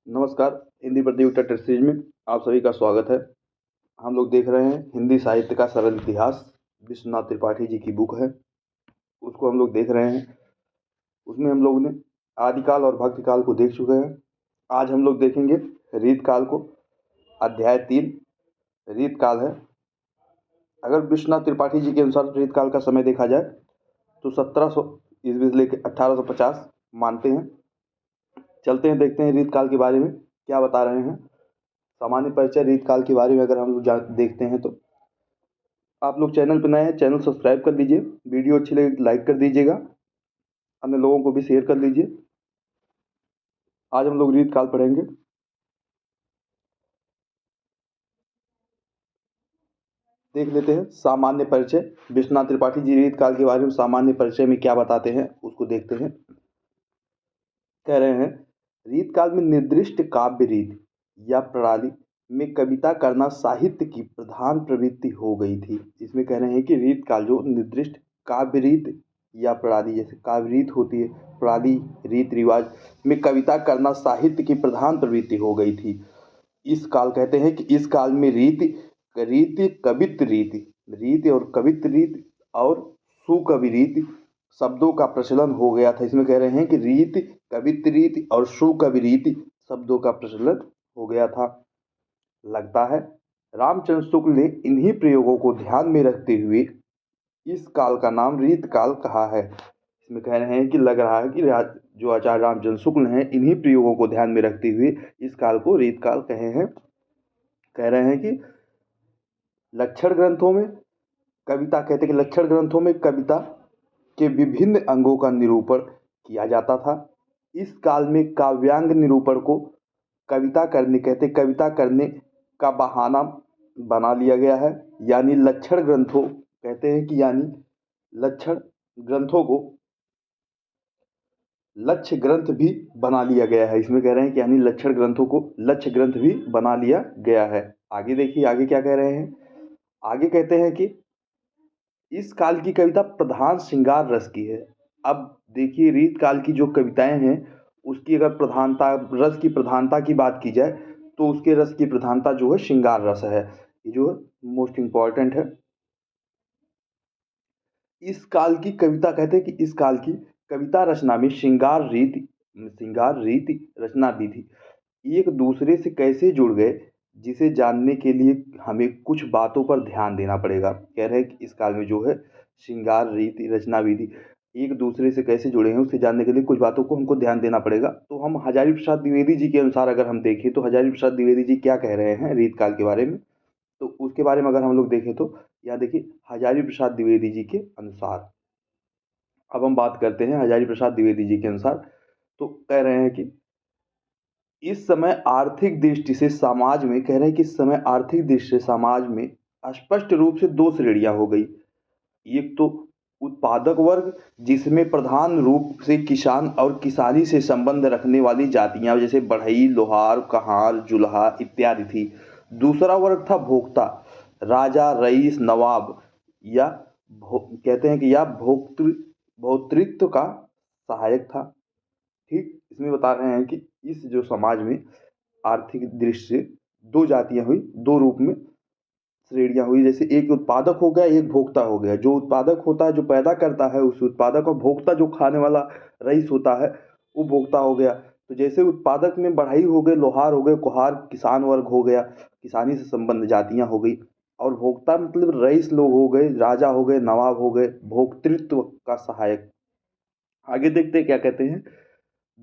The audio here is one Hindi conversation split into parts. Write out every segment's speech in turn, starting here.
नमस्कार। हिंदी प्रतियोगिता टेस्ट सीरीज में आप सभी का स्वागत है। हम लोग देख रहे हैं हिंदी साहित्य का सरल इतिहास। विश्वनाथ त्रिपाठी जी की बुक है, उसको हम लोग देख रहे हैं। उसमें हम लोगों ने आदिकाल और भक्तिकाल को देख चुके हैं। आज हम लोग देखेंगे रीतकाल को। अध्याय 3 रीतकाल है। अगर विश्वनाथ त्रिपाठी जी के अनुसार रीतकाल का समय देखा जाए तो 1700 ईस्वी से लेकर 1850 मानते हैं। चलते हैं, देखते हैं रीतकाल के बारे में क्या बता रहे हैं। सामान्य परिचय रीतकाल के बारे में अगर हम लोग देखते हैं तो आप लोग चैनल पर नए हैं, चैनल सब्सक्राइब कर लीजिए। वीडियो अच्छी लगे लाइक कर दीजिएगा, अन्य लोगों को भी शेयर कर लीजिए। आज हम लोग रीतकाल पढ़ेंगे। देख लेते हैं सामान्य परिचय। विश्वनाथ त्रिपाठी जी रीतकाल के बारे में सामान्य परिचय में क्या बताते हैं उसको देखते हैं। कह रहे हैं रीतकाल में निर्दिष्ट काव्य रीत या प्रणाली में कविता करना साहित्य की प्रधान प्रवृत्ति हो गई थी। इसमें कह रहे हैं कि रीतकाल जो निर्दिष्ट काव्य रीत या प्रणाली, जैसे काव्य रीत होती है, प्रणाली रीत रिवाज में कविता करना साहित्य की प्रधान प्रवृत्ति हो गई थी। इस काल कहते हैं कि इस काल में रीति रीति कवित्व रीति रीति और कवित्व रीति और सुकवि रीति शब्दों का प्रचलन हो गया था। इसमें कह रहे हैं कि रीति कवित्व रीति और सुकवि रीति शब्दों का प्रचलन हो गया था। लगता है रामचंद्र शुक्ल ने इन्हीं प्रयोगों को ध्यान में रखते हुए इस काल का नाम रीतकाल कहा है। इसमें कह रहे हैं कि लग रहा है कि जो आचार्य रामचंद्र शुक्ल हैं इन्हीं प्रयोगों को ध्यान में रखते हुए इस काल को रीतकाल कहे हैं। कह रहे हैं कि लक्षण ग्रंथों में कविता, कहते हैं कि लक्षण ग्रंथों में कविता के विभिन्न अंगों का निरूपण किया जाता था। इस काल में काव्यांग निरूपण को कविता करने का बहाना बना लिया गया है। यानी लक्षण ग्रंथों, कहते हैं कि यानी लक्षण ग्रंथों को लक्ष्य ग्रंथ भी बना लिया गया है। इसमें कह रहे हैं कि यानी लक्षण ग्रंथों को लक्ष्य ग्रंथ भी बना लिया गया है। आगे देखिए, आगे क्या कह रहे हैं। आगे कहते हैं कि इस काल की कविता प्रधान श्रृंगार रस की है। अब देखिए रीत काल की जो कविताएं हैं उसकी अगर प्रधानता, रस की प्रधानता की बात की जाए तो उसके रस की प्रधानता जो है श्रृंगार रस है। ये जो है मोस्ट इम्पॉर्टेंट है। इस काल की कविता, कहते हैं कि इस काल की कविता रचना में श्रृंगार रीति रचना भी थी। एक दूसरे से कैसे जुड़ गए जिसे जानने के लिए हमें कुछ बातों पर ध्यान देना पड़ेगा। कह रहे हैं कि इस काल में जो है श्रृंगार रीति रचना विधि एक दूसरे से कैसे जुड़े हैं उसे जानने के लिए कुछ बातों को हमको ध्यान देना पड़ेगा। तो हम हजारी प्रसाद द्विवेदी जी के अनुसार अगर हम देखें तो हजारी प्रसाद द्विवेदी जी क्या कह रहे हैं रीत काल के बारे में, तो उसके बारे में अगर हम लोग देखें तो यहाँ देखिए हजारी प्रसाद द्विवेदी जी के अनुसार। अब हम बात करते हैं हजारी प्रसाद द्विवेदी जी के अनुसार। तो कह रहे हैं कि इस समय आर्थिक दृष्टि से समाज में, कह रहे हैं कि इस समय आर्थिक दृष्टि से समाज में स्पष्ट रूप से दो श्रेणियां हो गई। एक तो उत्पादक वर्ग जिसमें प्रधान रूप से किसान और किसानी से संबंध रखने वाली जातियां जैसे बढ़ई, लोहार, कहार, जुल्हा इत्यादि थी। दूसरा वर्ग था भोक्ता, राजा, रईस, नवाब या कहते हैं कि या भोक्तृत्व का सहायक था। ठीक, इसमें बता रहे हैं कि इस जो समाज में आर्थिक दृष्टि से दो जातियां हुई, दो रूप में श्रेणियां हुई। जैसे एक उत्पादक हो गया, एक भोक्ता हो गया। जो उत्पादक होता है, जो पैदा करता है उस उत्पादक, और भोक्ता जो खाने वाला रईस होता है वो भोक्ता हो गया। तो जैसे उत्पादक में बढ़ई हो गए, लोहार हो गए, कुहार किसान वर्ग हो गया, किसानी से संबंध जातियां हो गई। और भोक्ता मतलब रईस लोग हो गए, राजा हो गए, नवाब हो गए, भोक्तृत्व का सहायक। आगे देखते हैं क्या कहते हैं।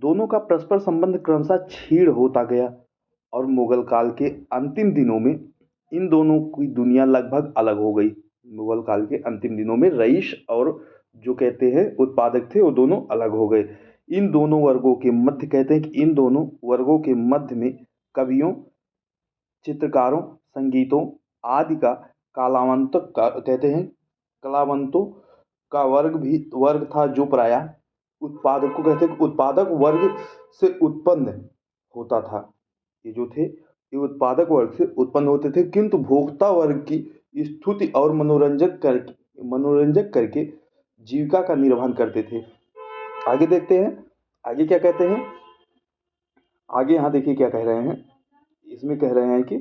दोनों का परस्पर संबंध क्रमशः क्षीण होता गया और मुगल काल के अंतिम दिनों में इन दोनों की दुनिया लगभग अलग हो गई। मुगल काल के अंतिम दिनों में रईस और जो कहते हैं उत्पादक थे वो दोनों अलग हो गए। इन दोनों वर्गों के मध्य, कहते हैं कि इन दोनों वर्गों के मध्य में कवियों, चित्रकारों, संगीतों आदि का कहते हैं कलावंतों का वर्ग था जो प्रायः उत्पादक को, कहते हैं उत्पादक वर्ग से उत्पन्न होता था। ये जो थे ये उत्पादक वर्ग से उत्पन्न होते थे, किंतु भोक्ता वर्ग की स्तुति और मनोरंजक करके जीविका का निर्वहन करते थे। आगे देखते हैं आगे क्या कहते हैं। आगे यहाँ देखिए क्या कह रहे हैं, इसमें कह रहे हैं कि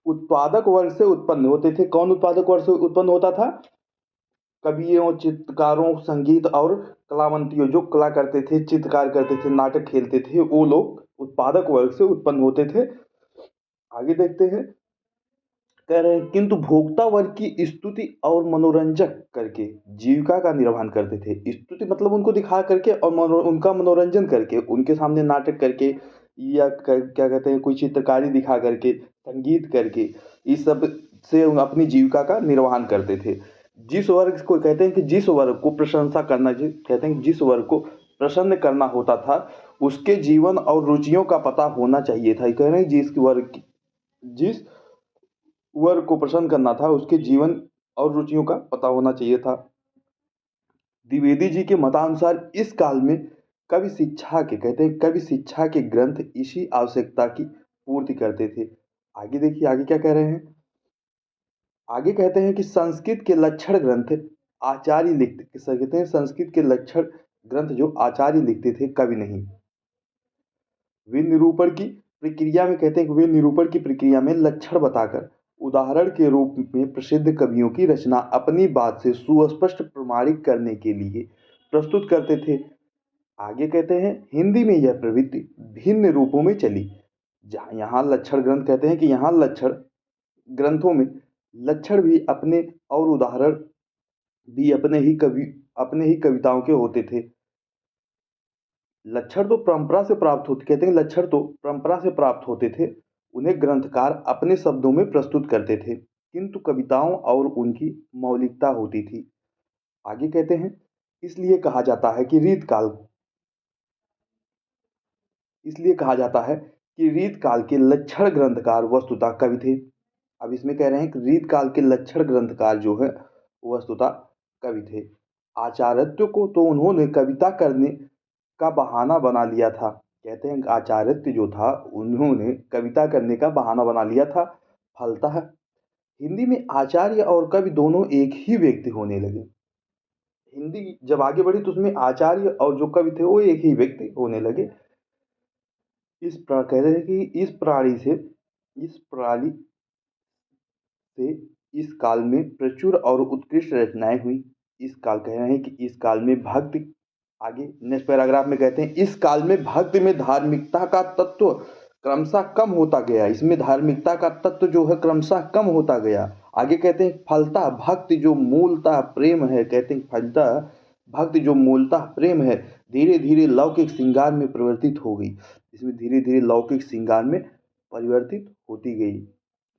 उत्पादक वर्ग से उत्पन्न होते थे। कौन उत्पादक वर्ग से उत्पन्न होता था? कवियों, चित्रकारों, संगीत और कलावंतियों, जो कला करते थे, चित्रकार करते थे, नाटक खेलते थे, वो लोग उत्पादक वर्ग से उत्पन्न होते थे। आगे देखते हैं, कह रहे हैं किंतु भोक्ता वर्ग की स्तुति और मनोरंजक करके जीविका का निर्वहन करते थे। स्तुति मतलब उनको दिखा करके और उनका मनोरंजन करके, उनके सामने नाटक करके या क्या कहते हैं, कोई चित्रकारी दिखा करके, संगीत करके, इस सब से अपनी जीविका का निर्वहन करते थे। जिस वर्ग को कहते हैं कि जिस वर्ग को प्रशंसा करना, कहते हैं कि जिस वर्ग को प्रसन्न करना होता था, उसके जीवन और रुचियों का पता होना चाहिए था। कह रहे हैं जिस वर्ग को प्रसन्न करना था, उसके जीवन और रुचियों का पता होना चाहिए था। द्विवेदी जी के मतानुसार इस काल में कवि शिक्षा के, कहते हैं कवि शिक्षा के ग्रंथ इसी आवश्यकता की पूर्ति करते थे। आगे देखिए, आगे क्या कह रहे हैं, आगे कहते हैं कि संस्कृत के लक्षण ग्रंथ आचार्य लिखते, कहते हैं संस्कृत के लक्षण ग्रंथ जो आचार्य लिखते थे, कवि नहीं। वे निरूपण की प्रक्रिया में, कहते हैं कि वे निरूपण की प्रक्रिया में लक्षण बताकर उदाहरण के रूप में प्रसिद्ध कवियों की रचना अपनी बात से सुस्पष्ट प्रमाणित करने के लिए प्रस्तुत करते थे। आगे कहते हैं हिंदी में यह प्रवृत्ति भिन्न रूपों में चली। जहाँ यहाँ लक्षण ग्रंथ, कहते हैं कि यहाँ लक्षण ग्रंथों में लक्षण भी अपने और उदाहरण भी अपने ही कविताओं के होते थे। लक्षण तो परंपरा से प्राप्त होते, कहते हैं लक्षण तो परंपरा से प्राप्त होते थे, उन्हें ग्रंथकार अपने शब्दों में प्रस्तुत करते थे, किंतु कविताओं और उनकी मौलिकता होती थी। आगे कहते हैं इसलिए कहा जाता है कि रीत काल के लक्षण ग्रंथकार वस्तुतः कवि थे। अब इसमें कह रहे हैं कि रीत काल के लक्षण ग्रंथकार जो है वस्तुतः कवि थे। आचार्यत्व को तो उन्होंने कविता करने का बहाना बना लिया था। कहते हैं आचार्य जो था, उन्होंने कविता करने का बहाना बना लिया था। फलतः हिंदी में आचार्य और कवि दोनों एक ही व्यक्ति होने लगे। हिंदी जब आगे बढ़ी तो उसमें आचार्य और जो कवि थे वो एक ही व्यक्ति होने लगे। कह रहे हैं कि इस प्रणाली से इस काल में प्रचुर और उत्कृष्ट रचनाएं हुई। इस काल, कह रहे हैं कि इस काल में भक्ति, आगे नेक्स्ट पैराग्राफ में कहते हैं इस काल में भक्ति में धार्मिकता का तत्व क्रमशः कम होता गया। इसमें धार्मिकता का तत्व जो है क्रमशः कम होता गया। आगे कहते हैं फलतः भक्ति जो मूलतः प्रेम है, कहते हैं फलतः भक्ति जो मूलतः प्रेम है धीरे धीरे लौकिक श्रृंगार में परिवर्तित हो गई। इसमें धीरे धीरे लौकिक श्रृंगार में परिवर्तित होती गई।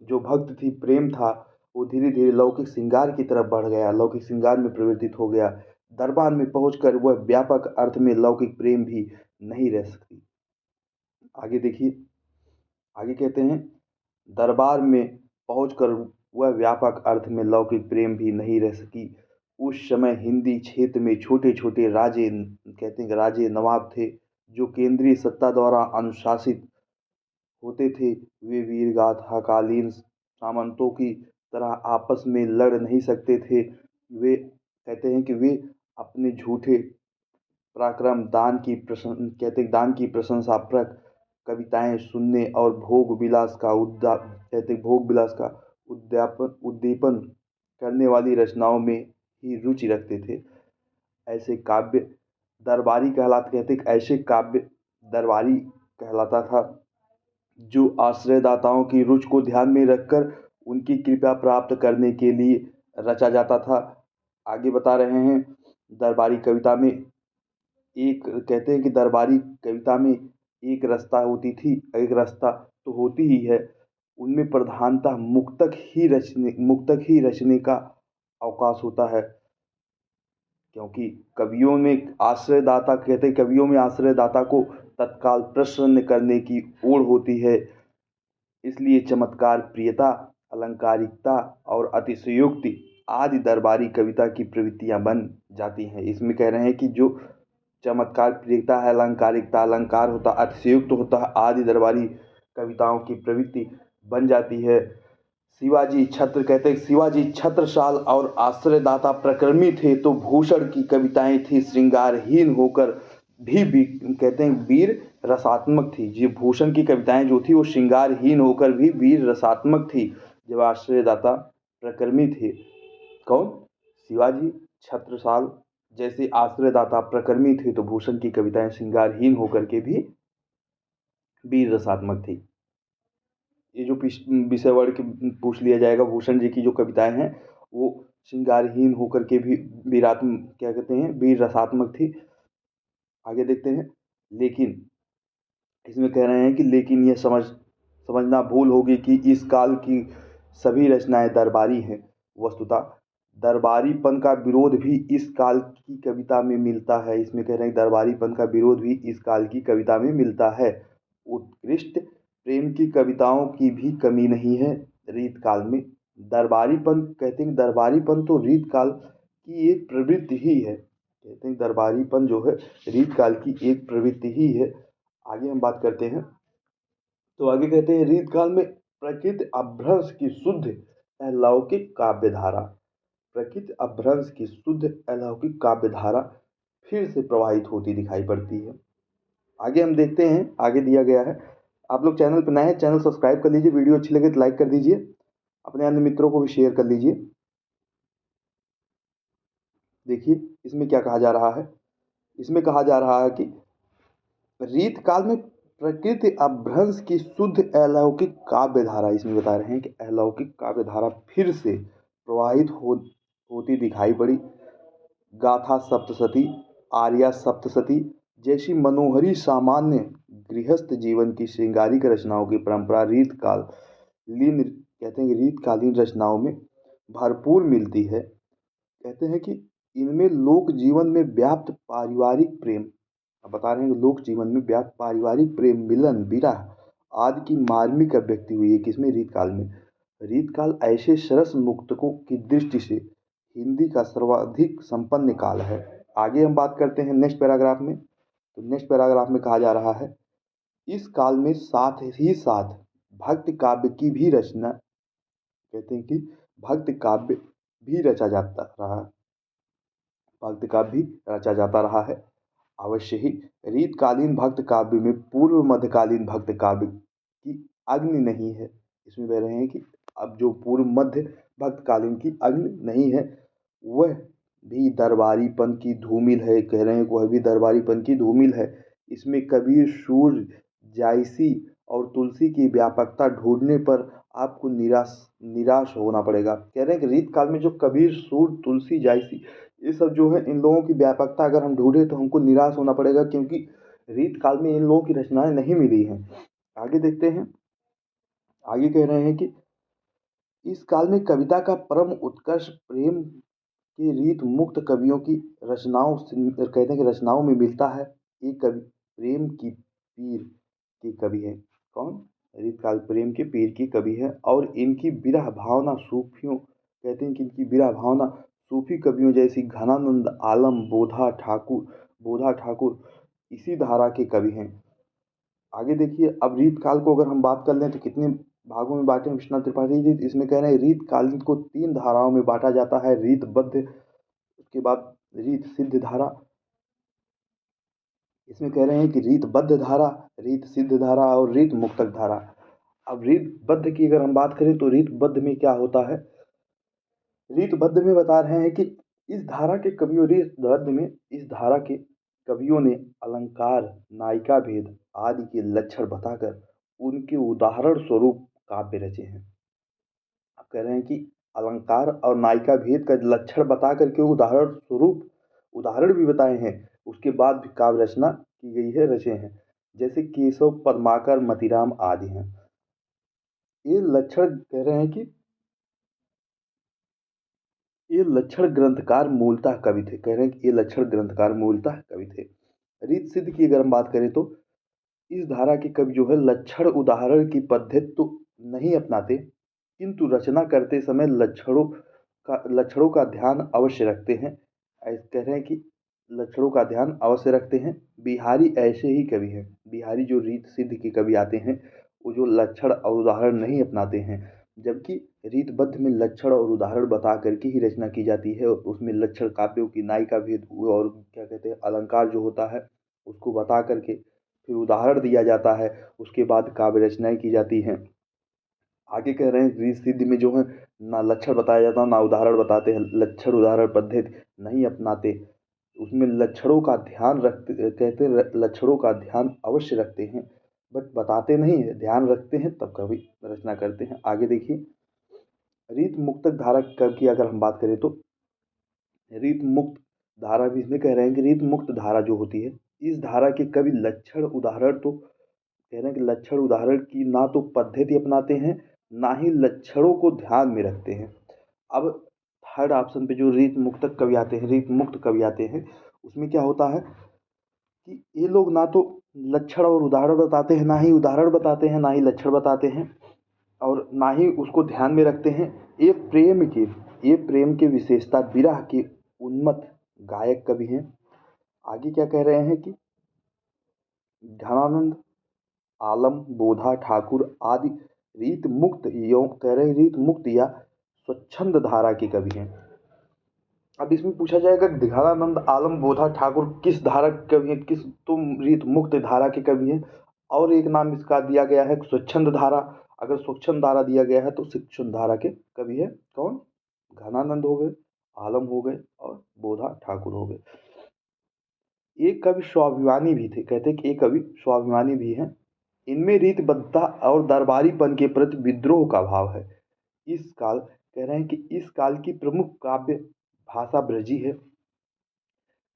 जो भक्ति थी, प्रेम था, वो धीरे धीरे लौकिक श्रृंगार की तरफ बढ़ गया, लौकिक श्रृंगार में परिवर्तित हो गया। दरबार में पहुंचकर वह व्यापक अर्थ में लौकिक प्रेम भी नहीं रह सकती। आगे देखिए, आगे कहते हैं दरबार में पहुंचकर वह व्यापक अर्थ में लौकिक प्रेम भी नहीं रह सकी। उस समय हिंदी क्षेत्र में छोटे छोटे राजे, कहते हैं राजे नवाब थे, जो केंद्रीय सत्ता द्वारा अनुशासित होते थे। वे वीरगाथाकालीन सामंतों की तरह आपस में लड़ नहीं सकते थे। वे, कहते हैं कि वे अपने झूठे पराक्रम, दान की प्रशंसापरक कविताएं सुनने और भोग विलास का उद्दीपन करने वाली रचनाओं में ही रुचि रखते थे। ऐसे काव्य दरबारी कहलाते, कहते ऐसे काव्य दरबारी कहलाता था जो आश्रयदाताओं की रुचि को ध्यान में रखकर उनकी कृपा प्राप्त करने के लिए रचा जाता था। आगे बता रहे हैं दरबारी कविता में कहते हैं कि दरबारी कविता में एक रसता होती थी, एक रसता तो होती ही है, उनमें प्रधानतः मुक्तक ही रचने का अवकाश होता है। क्योंकि कवियों में आश्रयदाता, कहते हैं कवियों में आश्रयदाता को तत्काल प्रसन्न करने की ओर होती है, इसलिए चमत्कार, प्रियता, अलंकारिकता और अतिशयोक्ति आदि दरबारी कविता की प्रवृत्तियां बन जाती हैं। इसमें कह रहे हैं कि जो चमत्कार, प्रियता है, अलंकारिकता, अलंकार होता, अतिशयोक्त होता है, आदि दरबारी कविताओं की प्रवृत्ति बन जाती है। शिवाजी छत्र, कहते हैं शिवाजी छत्रसाल और आश्रयदाता प्रकर्मी थे, तो भूषण की कविताएं थी श्रृंगारहीन होकर भी कहते हैं वीर रसात्मक थी। जी भूषण की कविताएं जो थी वो श्रृंगारहीन होकर भी वीर रसात्मक थी। जब आश्रयदाता प्रकर्मी थे, कौन, शिवाजी, छत्रसाल जैसे आश्रयदाता प्रकर्मी थे, तो भूषण की कविताएं श्रृंगारहीन होकर के भी वीर रसात्मक थी। ये जो विषय वर्ग पूछ लिया जाएगा, भूषण जी की जो कविताएं हैं वो श्रृंगारहीन होकर के भी वीरात्म क्या कहते हैं वीर रसात्मक थी। आगे देखते हैं। लेकिन इसमें कह रहे हैं कि लेकिन यह समझना भूल होगी कि इस काल की सभी रचनाएं दरबारी हैं। वस्तुतः दरबारीपन का विरोध भी इस काल की कविता में मिलता है। इसमें कह रहे हैं दरबारीपन का विरोध भी इस काल की कविता में मिलता है। उत्कृष्ट प्रेम की कविताओं की भी कमी नहीं है रीत काल में। दरबारीपन कहते हैं, दरबारीपन तो रीत काल की एक प्रवृत्ति ही है। कहते हैं दरबारीपन जो है रीत काल की एक प्रवृत्ति ही है। आगे हम बात करते हैं। तो आगे कहते हैं रीत काल में प्रकृति अभ्रंश की शुद्ध अलौकिक काव्य धारा, प्रकृति अभ्रंश की शुद्ध अलौकिक काव्य धारा फिर से प्रवाहित होती दिखाई पड़ती है। आगे हम देखते हैं। आगे दिया गया है। आप लोग चैनल पर नए हैं, चैनल सब्सक्राइब कर लीजिए, वीडियो अच्छी लगे तो लाइक कर दीजिए, अपने अन्य मित्रों को भी शेयर कर लीजिए। देखिए इसमें क्या कहा जा रहा है। इसमें कहा जा रहा है कि रीत काल में प्रकृति अभ्रंश की शुद्ध अलौकिक काव्य धारा, इसमें बता रहे हैं कि अलौकिक काव्य धारा फिर से प्रवाहित होती दिखाई पड़ी। गाथा सप्तशती, आर्या सप्तशती जैसी मनोहरी सामान्य गृहस्थ जीवन की श्रृंगारिक रचनाओं की परंपरा रीतकालीन कहते हैं कि रीतकालीन रचनाओं में भरपूर मिलती है। कहते हैं कि इनमें लोक जीवन में व्याप्त पारिवारिक प्रेम, अब बता रहे हैं कि लोक जीवन में व्याप्त पारिवारिक प्रेम, मिलन, विरह आदि की मार्मिक अभिव्यक्ति हुई है। किसमें, रीतकाल में। रीतकाल ऐसे सरस मुक्तकों की दृष्टि से हिंदी का सर्वाधिक संपन्न काल है। आगे हम बात करते हैं नेक्स्ट पैराग्राफ में। तो नेक्स्ट पैराग्राफ में कहा जा रहा है इस काल में साथ ही साथ भक्ति काव्य की भी रचना, कहते हैं कि भक्ति काव्य भी रचा जाता रहा, भक्ति काव्य भी रचा जाता रहा है। अवश्य ही रीतकालीन भक्त काव्य में पूर्व मध्यकालीन भक्त काव्य की अग्नि नहीं है। इसमें कह रहे हैं कि अब जो पूर्व मध्य भक्तकालीन की अग्नि नहीं है वह भी दरबारीपन की धूमिल है। कह रहे हैं वह भी दरबारीपन की धूमिल है। इसमें कबीर, सूर्य, जायसी और तुलसी की व्यापकता ढूंढने पर आपको निराश होना पड़ेगा। कह रहे हैं कि रीत काल में जो कबीर, सूर्य, तुलसी, जायसी ये सब जो है इन लोगों की व्यापकता अगर हम ढूंढे तो हमको निराश होना पड़ेगा, क्योंकि रीत काल में इन लोगों की रचनाएं नहीं मिली हैं। आगे देखते हैं। आगे कह रहे हैं कि इस काल में कविता का परम उत्कर्ष प्रेम के रीत मुक्त कवियों की रचनाओं से, कहते हैं कि रचनाओं में मिलता है। ये कवि प्रेम की पीर के कवि हैं। कौन, रीत काल प्रेम के पीर की कवि है। और इनकी विरह भावना सूफियों, कहते हैं कि इनकी विरह भावना सूफी कवियों जैसी घनानंद आलम, बोधा ठाकुर इसी धारा के कवि हैं। आगे देखिए। अब रीत काल को अगर हम बात कर लें तो कितने भागों में बांटे हैं विश्वनाथ त्रिपाठी जी। इसमें कह रहे हैं रीत कालीन को 3 धाराओं में बांटा जाता है। रीतबद्ध, उसके बाद रीत सिद्ध धारा। इसमें कह रहे हैं कि रीतबद्ध धारा, रीत सिद्ध धारा और रीत मुक्तक धारा। अब रीतबद्ध की अगर हम बात करें तो रीतबद्ध में क्या होता है। रीतबद्ध में बता रहे हैं कि इस धारा के कवियों ने अलंकार, नायिका भेद आदि के लक्षण बताकर उनके उदाहरण स्वरूप काव्य रचे हैं। आप कह रहे हैं कि अलंकार और नायिका भेद का लक्षण बता करके उदाहरण स्वरूप उदाहरण भी बताए हैं, उसके बाद भी काव्य रचना की गई है, रचे हैं। जैसे केशव, पद्माकर, मतीराम आदि हैं। ये लक्षण कह रहे हैं कि ये लक्षण ग्रंथकार मूलतः कवि थे। कह रहे हैं कि ये लक्षण ग्रंथकार मूलतः कवि थे। रीत सिद्ध की अगर हम बात करें तो इस धारा के कवि जो है लक्षण उदाहरण की पद्धति तो नहीं अपनाते, किंतु रचना करते समय लक्षणों का ध्यान अवश्य रखते हैं। कह रहे हैं कि लक्षणों का ध्यान अवश्य रखते हैं। बिहारी ऐसे ही कवि हैं। बिहारी जो रीत सिद्ध के कवि आते हैं वो जो लक्षण और उदाहरण नहीं अपनाते हैं, जबकि रीतबद्ध में लक्षण और उदाहरण बता करके ही रचना की जाती है। उसमें लक्षण काव्यों की नायिका भेद और क्या कहते हैं अलंकार जो होता है उसको बता करके फिर उदाहरण दिया जाता है, उसके बाद काव्य रचनाएं की जाती हैं। आगे कह रहे हैं रीति सिद्धि में जो है ना लक्षण बताया जाता ना उदाहरण बताते हैं, लक्षण उदाहरण पद्धति नहीं अपनाते, उसमें लक्षणों का ध्यान रखते, कहते हैं लक्षणों का ध्यान अवश्य रखते हैं, बट बताते नहीं है, ध्यान रखते हैं तब कभी रचना करते हैं। आगे देखिए रीत मुक्तक धारा कब की अगर हम बात करें तो रीत मुक्त धारा भी इसमें कह रहे हैं कि रीत मुक्त धारा जो होती है, इस धारा के कवि लक्षण उदाहरण तो कह रहे हैं कि लक्षण उदाहरण की ना तो पद्धति अपनाते हैं, ना ही लक्षणों को ध्यान में रखते हैं। अब थर्ड ऑप्शन पे जो रीत मुक्तक कवि आते हैं, रीत मुक्त कवि आते हैं, उसमें क्या होता है कि ये लोग ना तो लक्षण और उदाहरण बताते हैं, ना ही उदाहरण बताते हैं, ना ही लक्षण बताते हैं, और ना ही उसको ध्यान में रखते हैं। ये प्रेम के ये प्रेम के विशेषता विरह के उन्मत्त गायक कवि हैं। आगे क्या कह रहे हैं कि घनानंद आलम बोधा ठाकुर आदि रीत मुक्त यो कह रहे हैं रीत मुक्त या स्वच्छंद धारा के कवि हैं। अब इसमें पूछा जाएगा कि घनानंद आलम बोधा ठाकुर किस धारा के कवि हैं, किस तुम रीत मुक्त धारा के कवि हैं, और एक नाम इसका दिया गया है स्वच्छंद धारा। अगर स्वच्छंद धारा दिया गया है तो स्वच्छंद धारा के कवि है कौन, घनानंद हो गए, आलम हो गए और बोधा ठाकुर हो गए। एक कवि स्वाभिमानी भी थे, कहते हैं कि एक कवि स्वाभिमानी भी हैं। इनमें रीतबद्धता और दरबारीपन के प्रति विद्रोह का भाव है। इस काल कह रहे हैं कि इस काल की प्रमुख काव्य भाषा ब्रजी है।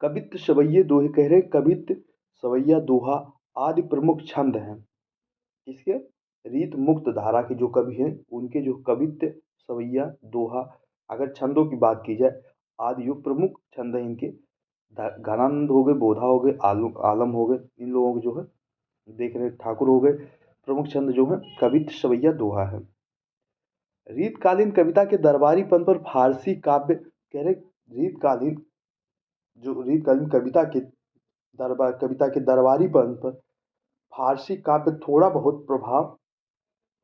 कवित्त सवैये दोहे कह रहे हैं, कवित्त सवैया दोहा आदि प्रमुख छंद हैं। इसके रीत मुक्त धारा के जो कवि हैं उनके जो कवित्त सवैया दोहा, अगर छंदों की बात की जाए, आदि जो प्रमुख छंद हैं इनके घनानंद हो गए, बोधा हो गए, आलम हो गए, इन लोगों के जो है देख रहे ठाकुर हो गए, प्रमुख छंद जो है कवित्त सवैया दोहा है। रीतकालीन कविता के दरबारीपन पर फारसी काव्य कह रहे रीतकालीन रीतकालीन कविता के दरबारीपन पर फारसी काव्य थोड़ा बहुत प्रभाव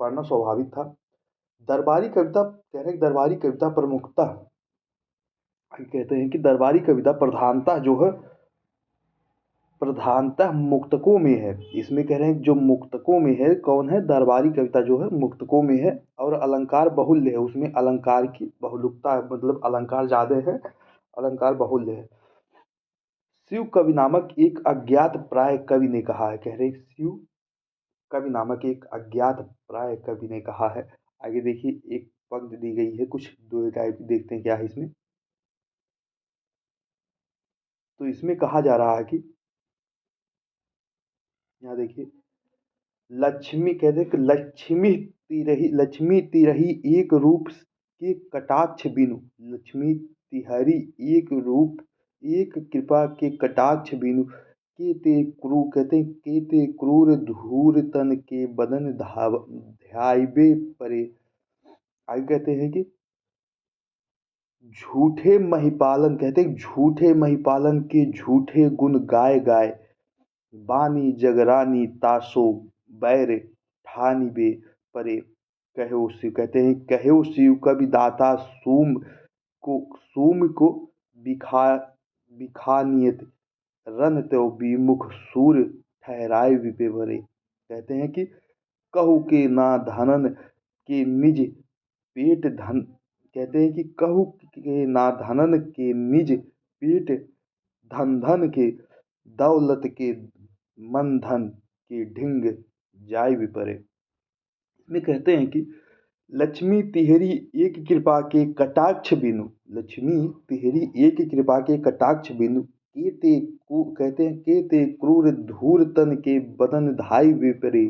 पड़ना स्वाभाविक था। दरबारी कविता कह रहे दरबारी कविता प्रमुखता कहते हैं कि दरबारी कविता प्रधानतः मुक्तकों में है। इसमें कह रहे हैं जो मुक्तकों में है कौन है, दरबारी कविता जो है मुक्तकों में है, और अलंकार बहुल्य है, उसमें अलंकार की बहुलुकता है, मतलब अलंकार ज़्यादा है, अलंकार बहुल्य है। शिव कवि नामक एक अज्ञात प्राय कवि ने कहा है, कह रहे शिव कवि नामक एक अज्ञात प्राय कवि ने कहा है। आगे देखिए एक पंक्ति दी गई है, कुछ दो टाइप की, देखते हैं क्या है इसमें। तो इसमें कहा जा रहा है कि यहाँ देखिए लक्ष्मी कहते हैं कि लक्ष्मी तिरही एक रूप के कटाक्ष बिनु, लक्ष्मी तिहरी एक रूप एक कृपा के कटाक्ष बिनु, के ते क्रू कहते हैं के ते क्रूर धूर तन के बदन ध्याइबे परे। आगे कहते हैं कि झूठे महिपालन कहते हैं झूठे महिपालन के झूठे गुण गाय गाय, बानी जगरानी तासो बैर ठानी बे परे। कहो शिव कहते हैं कहो शिव कवि दाता सूम को बिखा बिखानियत रन त्यो विमुख सूर ठहराए विपे भरे। कहते हैं कि कहु के ना धनन के निज पेट धन, कहते हैं कि कहु के ना धनन के निज पेट धन धन के दौलत के मन धन के ढिंग जाय विपरे। इसमें कहते हैं कि लक्ष्मी तिहरी एक कृपा के कटाक्ष बिनु, लक्ष्मी तिहरी एक कृपा के कटाक्ष बिनु, कहते हैं के ते क्रूर धूर तन के बदन धाई विपरे।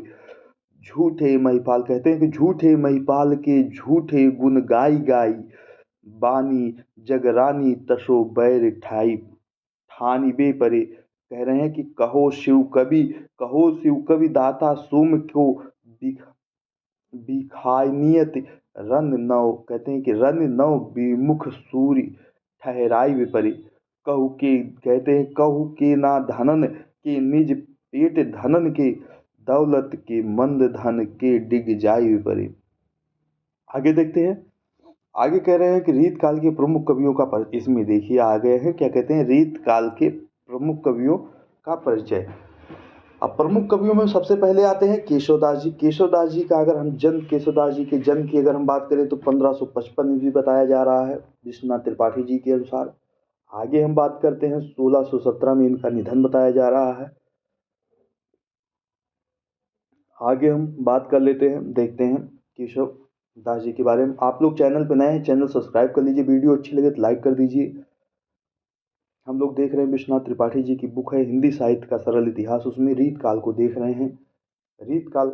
झूठे महिपाल कहते हैं कि झूठे महिपाल के झूठे गुण गाई गाई, बानी जगरानी तसो बैर ठाई ठानी बे परे। कह रहे हैं कि कहो शिव कवि दाता सोम को बिखानियत रन नव, कहते हैं कि रन नव विमुख सूर्य ठहराई विपरी। कहु के कहते हैं कहु के ना धनन के निज पेट धनन के दौलत के मंद धन के डिग जाई विपरी। आगे देखते हैं, आगे कह रहे हैं कि रीत काल के प्रमुख कवियों का इसमें देखिए आ गए हैं क्या कहते हैं रीत काल के प्रमुख कवियों का परिचय। अब प्रमुख कवियों में सबसे पहले आते हैं केशवदास जी। केशवदास जी का अगर हम केशवदास जी के जन्म की अगर हम बात करें तो 1555 ईस्वी बताया जा रहा है विश्वनाथ त्रिपाठी जी के अनुसार। आगे हम बात करते हैं 1617 में इनका निधन बताया जा रहा है। आगे हम बात कर लेते हैं, देखते हैं केशव दास जी के बारे में। आप लोग चैनल पर नए हैं, चैनल सब्सक्राइब कर लीजिए, वीडियो अच्छी लगे तो लाइक कर दीजिए। हम लोग देख रहे हैं विश्वनाथ त्रिपाठी जी की बुक है हिंदी साहित्य का सरल इतिहास, उसमें रीत काल को देख रहे हैं। रीत काल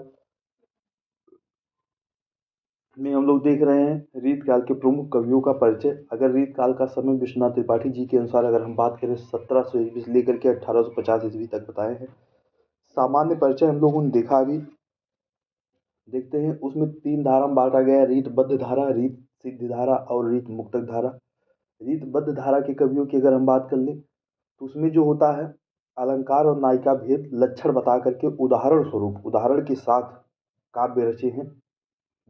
में हम लोग देख रहे हैं रीत काल के प्रमुख कवियों का परिचय। अगर रीत काल का समय विश्वनाथ त्रिपाठी जी के अनुसार अगर हम बात करें 1700 ईस्वी से लेकर के 1850 ईस्वी तक बताए हैं। सामान्य परिचय हम लोगों ने देखा अभी, देखते हैं उसमें 3 धारा में बांटा गया है, रीतबद्ध धारा, रीत सिद्ध धारा और रीत मुक्तक धारा। रीतबद्ध धारा के कवियों की अगर हम बात कर लें तो उसमें जो होता है अलंकार और नायिका भेद लक्षण बता करके उदाहरण स्वरूप उदाहरण के साथ काव्य रचे हैं।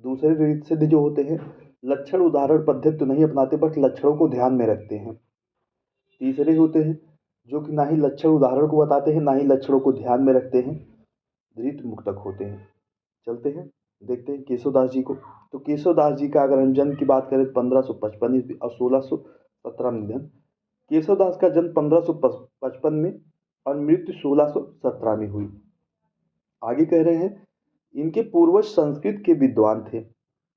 दूसरे रीत सिद्ध जो होते हैं लक्षण उदाहरण पद्धति तो नहीं अपनाते बट लक्षणों को ध्यान में रखते हैं। तीसरे होते हैं जो कि ना ही लक्षण उदाहरण को बताते हैं ना ही लक्षणों को ध्यान में रखते हैं, रीत मुक्तक होते हैं। चलते हैं देखते हैं केशवदास जी को। तो केशवदास जी का अगर हम जन्म की बात करें 1555 ईस्वी और 1617 में निधन। केशवदास का जन्म 1555 में और मृत्यु 1617 में हुई। आगे कह रहे हैं इनके पूर्वज संस्कृत के विद्वान थे।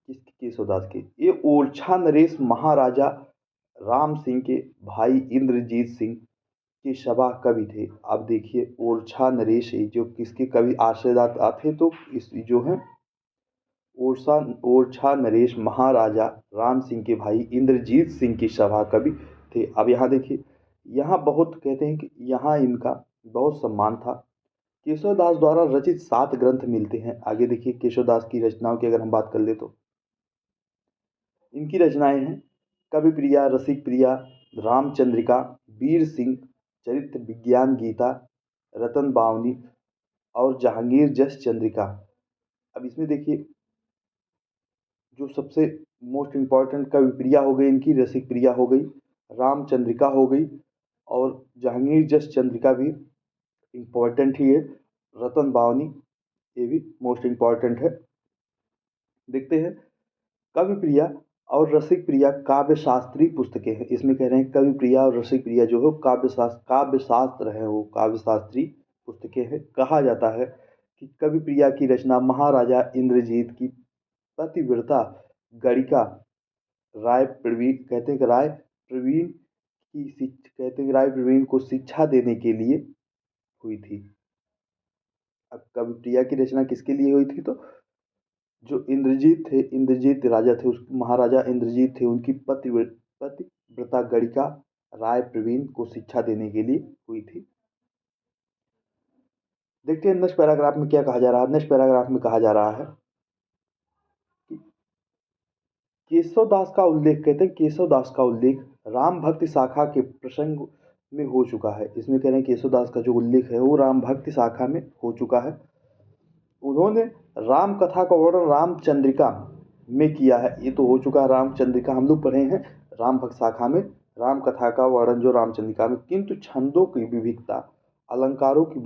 केशवदास के ये ओरछा नरेश महाराजा राम सिंह के भाई इंद्रजीत सिंह के सभा कवि थे। आप देखिए ओरछा नरेश जो किसके कवि आश्रयदाता थे, तो इस जो है ओरछा नरेश महाराजा राम सिंह के भाई इंद्रजीत सिंह की सभा कवि थे। अब यहाँ देखिए, यहाँ बहुत कहते हैं कि यहाँ इनका बहुत सम्मान था। केशवदास द्वारा रचित 7 ग्रंथ मिलते हैं। आगे देखिए केशवदास की रचनाओं की अगर हम बात कर ले तो इनकी रचनाएं हैं कवि प्रिया, रसिक प्रिया, रामचंद्रिका, वीर सिंह, चरित्र विज्ञान गीता, रतन बावनी और जहांगीर जस चंद्रिका। अब इसमें देखिए जो सबसे मोस्ट इम्पॉर्टेंट कवि प्रिया हो गई इनकी, रसिक प्रिया हो गई, रामचंद्रिका हो गई और जहांगीर जस चंद्रिका भी इम्पॉर्टेंट ही है, रतन बावनी ये भी मोस्ट इम्पॉर्टेंट है। देखते हैं कवि प्रिया और रसिक प्रिया काव्य शास्त्री पुस्तकें हैं। इसमें कह रहे हैं कवि प्रिया और रसिक प्रिया जो है काव्य शास्त्र है, वो काव्य शास्त्री पुस्तकें हैं। कहा जाता है कि कवि प्रिया की रचना महाराजा इंद्रजीत की पतिव्रता गणिका राय प्रवीण कहते हैं कि राय प्रवीण को शिक्षा देने के लिए हुई थी। अब कवि प्रिया की रचना किसके लिए हुई थी, तो जो इंद्रजीत थे, इंद्रजीत राजा थे, उस महाराजा इंद्रजीत थे, उनकी पतिव्रता गणिका राय प्रवीण को शिक्षा देने के लिए हुई थी। देखते हैं नेक्स्ट पैराग्राफ में क्या कहा जा रहा है। नेक्स्ट पैराग्राफ में कहा जा रहा है केशवदास का उल्लेख, कहते हैं केशवदास का उल्लेख राम भक्ति शाखा के प्रसंग में हो चुका है। इसमें कह रहे हैं केशवदास का जो उल्लेख है वो राम भक्ति शाखा में हो चुका है। उन्होंने राम कथा का वर्णन रामचंद्रिका में किया है, ये तो हो चुका है, रामचंद्रिका हम लोग पढ़े हैं राम भक्त शाखा में, राम कथा का वर्णन जो रामचंद्रिका में, किंतु छंदों की विविधता, अलंकारों की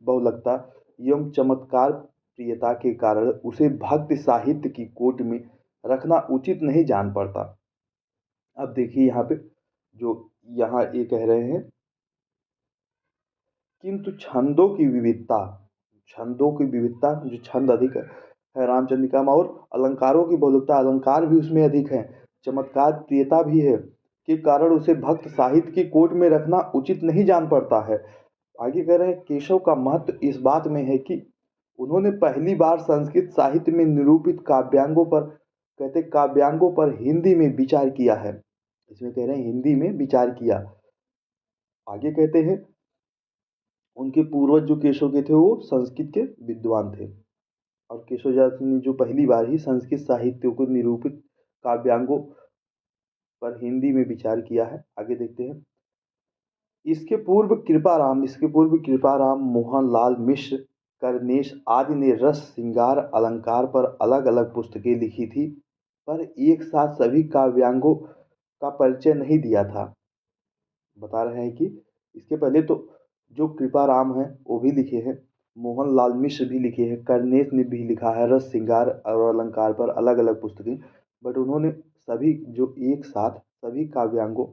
बहुलकता एवं चमत्कार प्रियता के कारण उसे भक्ति साहित्य की कोटि में रखना उचित नहीं जान पड़ता। अब देखिए यहाँ पे जो यहाँ ये कह रहे हैं किंतु छंदों की विविधता जो छंद अधिक है रामचंद्रिका में, और अलंकारों की बहुलकता, अलंकार भी उसमें अधिक है, चमत्कार प्रियता भी है, के कारण उसे भक्त साहित्य की कोट में रखना उचित नहीं जान पड़ता है। आगे कह रहे हैं केशव का महत्व इस बात में है कि उन्होंने पहली बार संस्कृत साहित्य में निरूपित काव्यांगों पर हिंदी में विचार किया है। इसमें कह रहे हैं हिंदी में विचार किया। आगे कहते हैं उनके पूर्वज जो केशव के थे वो संस्कृत के विद्वान थे, और केशवदास ने जो पहली बार ही संस्कृत साहित्य को निरूपित काव्यांगों पर हिंदी में विचार किया है। आगे देखते हैं इसके पूर्व कृपाराम, मोहनलाल मिश्र, करनेश आदि ने रस, श्रृंगार, अलंकार पर अलग अलग पुस्तकें लिखी थी, पर एक साथ सभी काव्यांगों का परिचय नहीं दिया था। बता रहे हैं कि इसके पहले तो जो कृपाराम हैं वो भी लिखे हैं, मोहनलाल मिश्र भी लिखे हैं, कर्नेश ने भी लिखा है रस श्रृंगार और अलंकार पर अलग अलग पुस्तकें। बट उन्होंने सभी जो एक साथ सभी काव्यांगों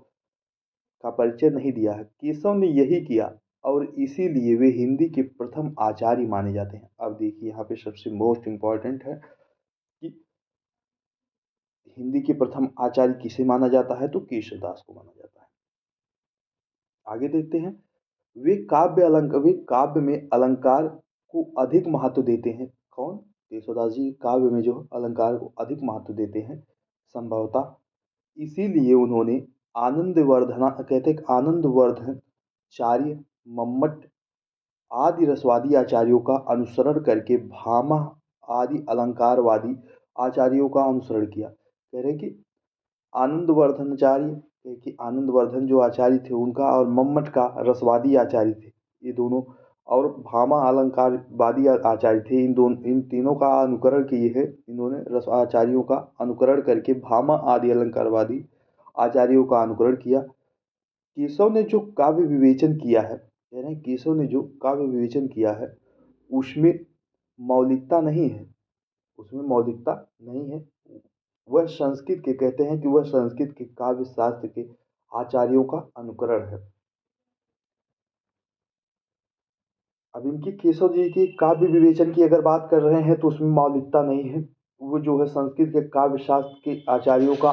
का परिचय नहीं दिया है। केशव ने यही किया और इसीलिए वे हिंदी के प्रथम आचार्य माने जाते हैं। अब देखिए यहाँ पे सबसे मोस्ट इम्पॉर्टेंट है कि हिंदी के प्रथम आचार्य किसे माना जाता है, तो केशवदास को माना जाता है। आगे देखते हैं, वे काव्य में अलंकार को अधिक महत्व देते हैं। कौन? केशवदास जी काव्य में जो अलंकार को अधिक महत्व देते हैं संभवतः इसीलिए उन्होंने आनंदवर्धना कहते हैं आनंदवर्धन चार्य, मम्मट आदि रसवादी आचार्यों का अनुसरण करके भामा आदि अलंकारवादी आचार्यों का अनुसरण किया। कह रहे कि आनंदवर्धनाचार्य कि आनंदवर्धन जो आचार्य थे उनका और मम्मट का रसवादी आचार्य थे ये दोनों, और भामा अलंकारवादी आचार्य थे। इन तीनों का अनुकरण किए है इन्होंने रस आचार्यों का अनुकरण करके भामा आदि अलंकारवादी आचार्यों का अनुकरण किया। केशव ने जो काव्य विवेचन किया है, कह रहे हैं केशव ने जो काव्य विवेचन किया है उसमें मौलिकता नहीं है, उसमें मौलिकता नहीं है। वह संस्कृत के कहते हैं कि वह संस्कृत के काव्य शास्त्र के आचार्यों का अनुकरण है। अब इनकी केशव जी की काव्य विवेचन की अगर बात कर रहे हैं तो उसमें मौलिकता नहीं है, वो जो है संस्कृत के काव्य शास्त्र के आचार्यों का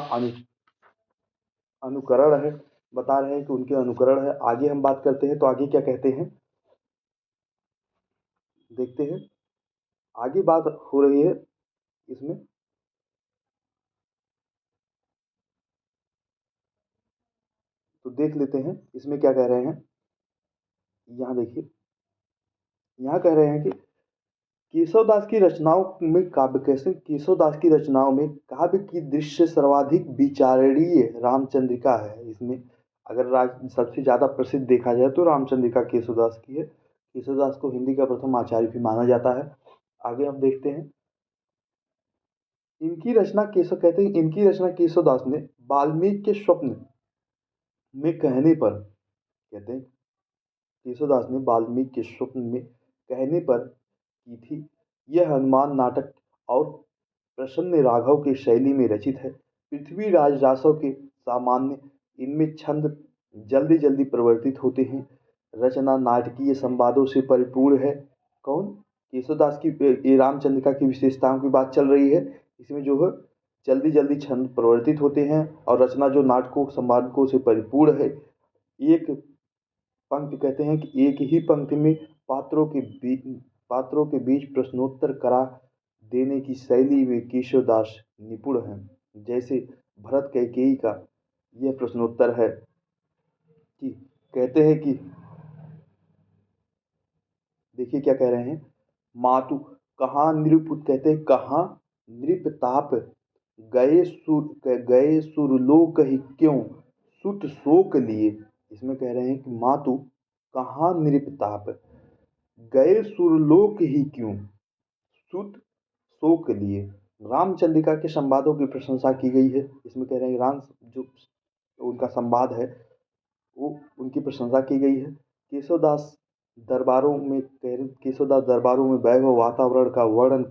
अनुकरण है, बता रहे हैं कि उनके अनुकरण है। आगे हम बात करते हैं तो आगे क्या कहते हैं देखते हैं। आगे बात हो रही है इसमें, तो देख लेते हैं इसमें क्या कह रहे हैं। यहाँ देखिए, यहाँ कह रहे हैं कि केशवदास की रचनाओं में काव्य कैसे केशवदास की रचनाओं में काव्य की दृश्य सर्वाधिक विचारणीय रामचंद्रिका है। इसमें अगर सबसे ज़्यादा प्रसिद्ध देखा जाए तो रामचंद्रिका केशवदास की है। केशवदास को हिंदी का प्रथम आचार्य भी माना जाता है। आगे हम देखते हैं, इनकी रचना केशव कहते हैं इनकी रचना केशवदास ने वाल्मीकि के स्वप्न में कहने पर, कहते हैं केशवदास ने वाल्मीकि के स्वप्न में कहने पर की थी। यह हनुमान नाटक और प्रसन्न राघव की शैली में रचित है। पृथ्वीराज रासव के सामान्य इनमें छंद जल्दी जल्दी परिवर्तित होते हैं। रचना नाटकीय संवादों से परिपूर्ण है। कौन? केशवदास की ये रामचंद्रिका की विशेषताओं की बात चल रही है। इसमें जो है जल्दी जल्दी छंद परिवर्तित होते हैं और रचना जो नाटकों संवादकों से परिपूर्ण है। एक पंक्ति कहते हैं कि एक ही पंक्ति में पात्रों के बीच प्रश्नोत्तर करा देने की शैली में केशवदास निपुण हैं। जैसे भरत कैकेयी का यह प्रश्नोत्तर है कि कहते हैं कि देखिए क्या कह रहे हैं, मातु कहाँ नृप कहते हैं कहाँ नृपताप गए सुरलोक ही क्यों सुत शोक लिए। इसमें कह रहे हैं कि मातु कहाँ नृपताप गए सुरलोक ही क्यों सुत शोक लिए। रामचंद्रिका के संवादों की प्रशंसा की गई है। इसमें कह रहे हैं राम जो उनका संवाद है वो उनकी प्रशंसा की गई है। केशवदास दरबारों में वैभव वातावरण का वर्णन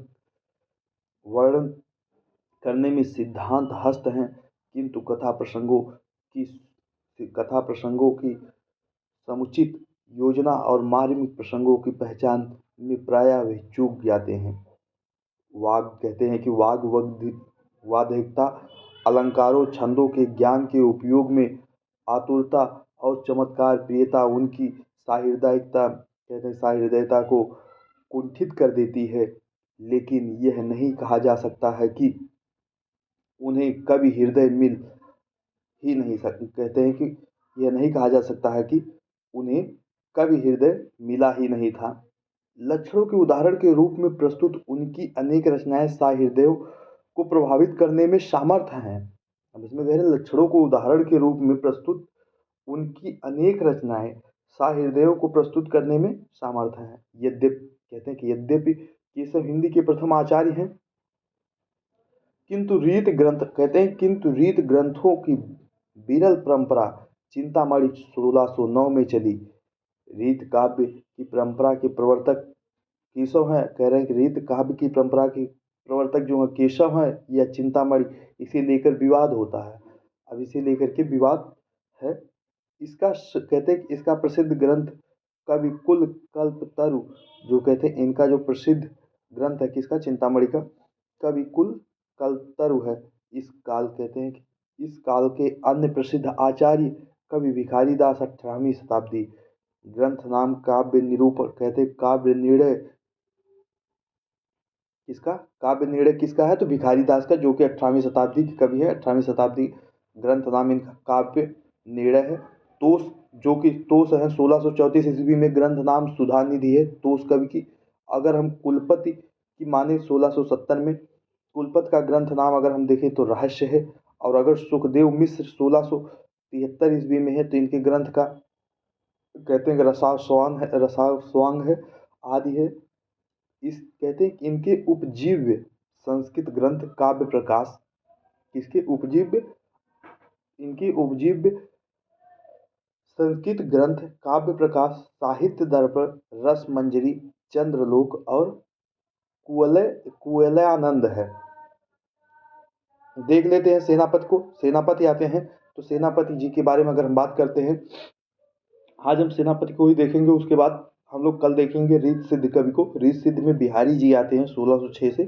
वर्णन करने में सिद्धांत हस्त हैं, किंतु कथा प्रसंगों की समुचित योजना और मार्मिक प्रसंगों की पहचान में प्रायः वे चूक जाते हैं। वाग कहते हैं कि वाग्वधिकता अलंकारों छंदों के ज्ञान के उपयोग में आतुरता और चमत्कार प्रियता उनकी साहृदयता कहते हैं साहृदयता को कुंठित कर देती है। लेकिन यह नहीं कहा जा सकता है कि उन्हें कभी हृदय मिल ही नहीं सकती कहते हैं कि यह नहीं कहा जा सकता है कि उन्हें कभी हृदय मिला ही नहीं था। लक्षणों के उदाहरण के रूप में प्रस्तुत उनकी अनेक रचनाएं सहृदयों को प्रभावित करने में समर्थ हैं। अब इसमें कह रहे हैं लक्षणों को उदाहरण के रूप में प्रस्तुत उनकी अनेक रचनाएं सहृदयों को प्रस्तुत करने में समर्थ हैं। यद्यपि कहते हैं कि यद्यपि ये सब हिंदी के प्रथम आचार्य हैं, किंतु रीत ग्रंथों की विरल परंपरा चिंतामणि 1609 में चली। रीत काव्य की परंपरा के प्रवर्तक केशव हैं। कह रहे हैं कि रीत काव्य की परंपरा के प्रवर्तक जो हैं केशव हैं या चिंतामणि, इसे लेकर विवाद होता है। अब इसे लेकर के विवाद है। कहते हैं कि इसका प्रसिद्ध ग्रंथ कवि कुल कल्पतरु, जो कहते हैं इनका जो प्रसिद्ध ग्रंथ है किसका, चिंतामणि का, कवि कुल कल्पतरु है। इस काल कहते हैं कि इस काल के अन्य प्रसिद्ध आचार्य कवि भिखारी दास 18वीं शताब्दी। ग्रंथ नाम काव्य निरूपण, कहते हैं काव्य निर्णय किसका, काव्य निर्णय किसका है, तो भिखारी दास का, जो कि 18वीं शताब्दी के कवि है। 18वीं शताब्दी, ग्रंथ नाम इनका काव्य निर्णय है। तोष, जो कि तोष है 1634 ईस्वी में, ग्रंथ नाम सुधा निधि है तोष कवि की। अगर हम कुलपति की माने 1670 में, कुलपति का ग्रंथ नाम अगर हम देखें तो रहस्य है। और अगर सुखदेव मिश्र 1673 ईस्वी में है तो इनके ग्रंथ का कहते हैं कि रसास्वांग है, रसास्वांग है, आदि है। इस कहते हैं कि इनके उपजीव्य संस्कृत ग्रंथ काव्य प्रकाश, किसके उपजीव्य, इनके उपजीव्य संस्कृत ग्रंथ काव्य प्रकाश, साहित्य दर्पण, रस मंजरी, चंद्रलोक और कुवलयानंद है। देख लेते हैं सेनापति को। सेनापति आते हैं तो सेनापति जी के बारे में अगर हम बात करते हैं, आज हम सेनापति को ही देखेंगे, उसके बाद हम लोग कल देखेंगे रीत सिद्ध कवि को। रीत सिद्ध में बिहारी जी आते हैं 1606 से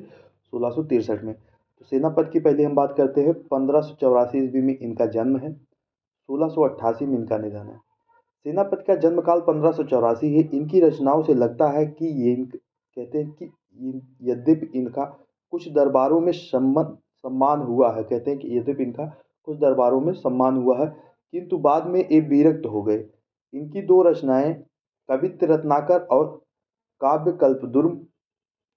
1663 में। तो सेनापति की पहले हम बात करते हैं। 1584 ईस्वी में इनका जन्म है, 1688 में इनका निधन है। सेनापति का जन्म काल 1584 है। इनकी रचनाओं से लगता है कि ये कहते हैं कि यद्यपि इनका कुछ दरबारों में सम्मान हुआ है, कहते हैं कि यद्यपि इनका कुछ दरबारों में सम्मान हुआ है, किंतु बाद में ये विरक्त हो गए। इनकी दो रचनाएं कवित्त रत्नाकर और काव्य कल्पद्रुम।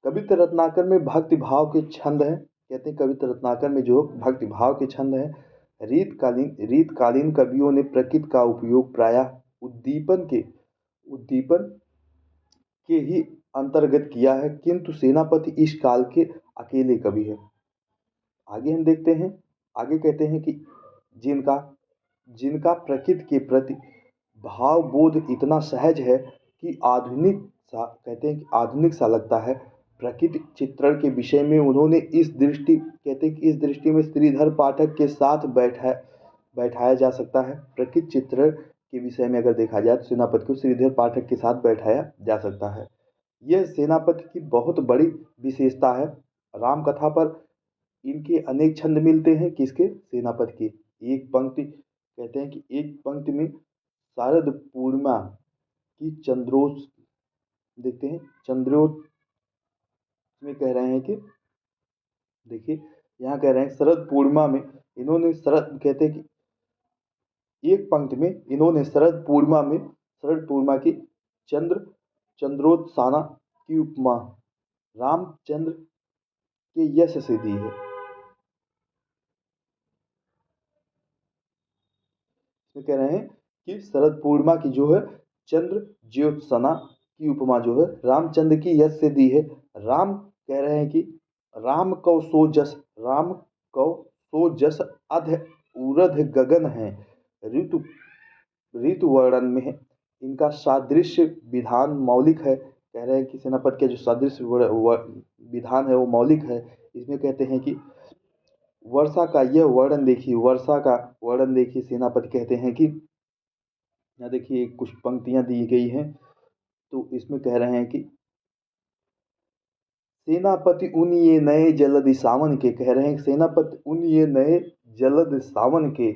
कवित्त रत्नाकर में भक्ति भाव के छंद हैं, कहते हैं कवित्त रत्नाकर में जो भक्ति भाव के छंद हैं। रीतकालीन कवियों ने प्रकृति का उपयोग प्रायः उद्दीपन के ही अंतर्गत किया है, किंतु सेनापति इस काल के अकेले कवि है। आगे हम देखते हैं, आगे कहते हैं कि जिनका जिनका प्रकृति के प्रति भाव बोध इतना सहज है कि आधुनिक सा, कहते हैं कि आधुनिक सा लगता है। प्रकृति चित्रण के विषय में उन्होंने इस दृष्टि, कहते हैं कि इस दृष्टि में श्रीधर पाठक के साथ बैठाया जा सकता है। प्रकृति चित्रण के विषय में अगर देखा जाए तो सेनापति को श्रीधर पाठक के साथ बैठाया जा सकता है। यह सेनापति की बहुत बड़ी विशेषता है। राम कथा पर इनके अनेक छंद मिलते हैं, किसके, सेनापति के। एक पंक्ति, कहते हैं कि एक पंक्ति में शारद पूर्णिमा की चंद्रोस, देखते हैं चंद्रोस में कह रहे हैं कि, देखिए यहाँ कह रहे हैं शरद पूर्णिमा में इन्होंने शरद, कहते हैं कि एक पंक्ति में इन्होंने शरद पूर्णिमा की चंद्रोत्साना की उपमा रामचंद्र के यश से दी है। इसमें कह रहे हैं कि शरद पूर्णिमा की जो है चंद्र ज्योत्सना की उपमा जो है रामचंद्र की यश से दी है। राम, कह रहे हैं कि राम कौ सो जस अध उरध गगन है। ऋतु ऋतु वर्णन में इनका सादृश्य विधान मौलिक है। कह रहे हैं कि सेनापति का जो सादृश्य विधान है वो मौलिक है। इसमें कहते हैं कि वर्षा का वर्णन देखिए। सेनापति कहते हैं कि यहाँ देखिए कुछ पंक्तियां दी गई हैं, तो इसमें कह रहे हैं कि सेनापति उन ये नए जलद सावन के, कह रहे हैं सेनापति उन ये नए जलद सावन के,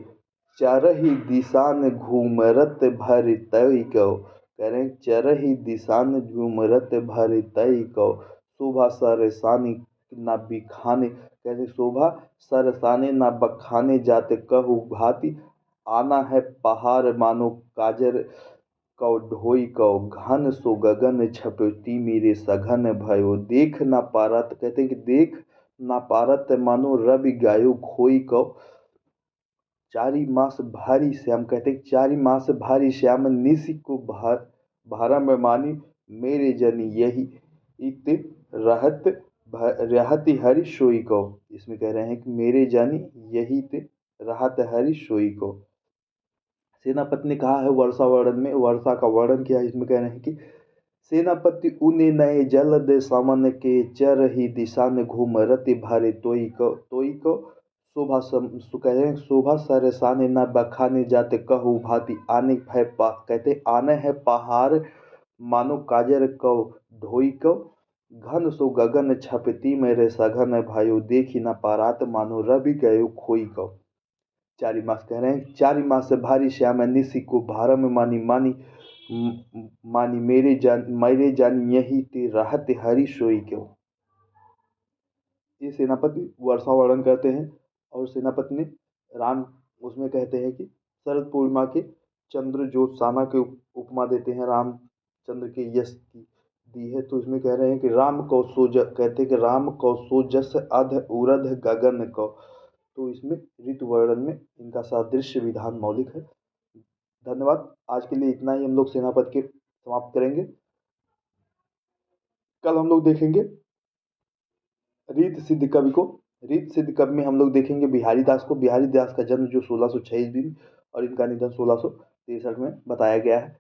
चारही दिशान घूमरत भर तय को, कह रहे हैं चारही दिशान घूमरत भर तय को, शोभा सरसानी ना बिखाने, कहते शोभा सरसाने ना बखाने जाते कहु भांति, आना है पहाड़ मानो काजर कौ ढोई कौ, घन सो गगन छपटी मेरे सघन भयो, देख ना पारत, कहते हैं कि देख ना पारत मानो रवि गायो खोई कौ, चारी मास भारी श्याम, कहते हैं चारी मास भारी श्याम, निशि को भारा में मानी, मेरे जन यही इत रहत हरि सोई को। इसमें कह रहे हैं कि मेरे जन यही रहत हरि सोई को। सेनापति ने कहा है वर्षा वर्णन में, वर्षा का वर्णन किया है, इसमें कह रहे हैं कि सेनापति उने नए जल दे सामन के चर ही दिशा ने घूम रति भारे तोई को शोभा कह रहे हैं शोभा सरसाने न बखाने जाते कहू भांति आने है कहते आने है पहाड़ मानो काजर कव ढोई को घन सो गगन छपती मेरे सघन भाइयों देखी न पारात मानो रवि गयो खोई को। चारी मास कह रहे हैं चारी मास से भारी श्याम निशि को भारम मानी मानी मानी मेरे जानी यही ते राहत हरि सोई क्यों। ये सेनापति वर्षा वर्णन करते हैं और सेनापति ने राम उसमें कहते हैं कि शरद पूर्णिमा के चंद्र ज्योत्साना के उपमा देते हैं रामचंद्र के यश की दी है। तो इसमें कह रहे हैं कि राम कौ सोज कहते हैं कि राम कौ सोजस अध उरध गगन कौ। तो इसमें ऋतु वर्णन में इनका सादृश्य विधान मौलिक है। धन्यवाद। आज के लिए इतना ही हम लोग सेनापति के समाप्त करेंगे। कल हम लोग देखेंगे रीत सिद्ध कवि को। रीत सिद्ध कवि में हम लोग देखेंगे बिहारी दास को। बिहारी दास का जन्म जो 1606 ईस्वी में और इनका निधन 1663 में बताया गया है।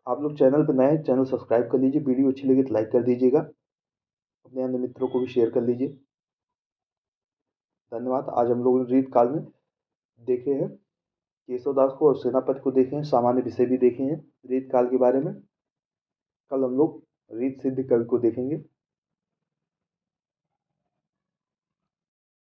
आप लोग चैनल पर नए हैं, चैनल सब्सक्राइब कर लीजिए। वीडियो अच्छी लगी तो लाइक कर दीजिएगा, अपने अन्य मित्रों को भी शेयर कर लीजिए। धन्यवाद। आज हम लोग रीत काल में देखे हैं केशव दास को और सेनापति को देखे हैं, सामान्य विषय भी देखे हैं रीत काल के बारे में। कल हम लोग रीत सिद्ध कवि को देखेंगे।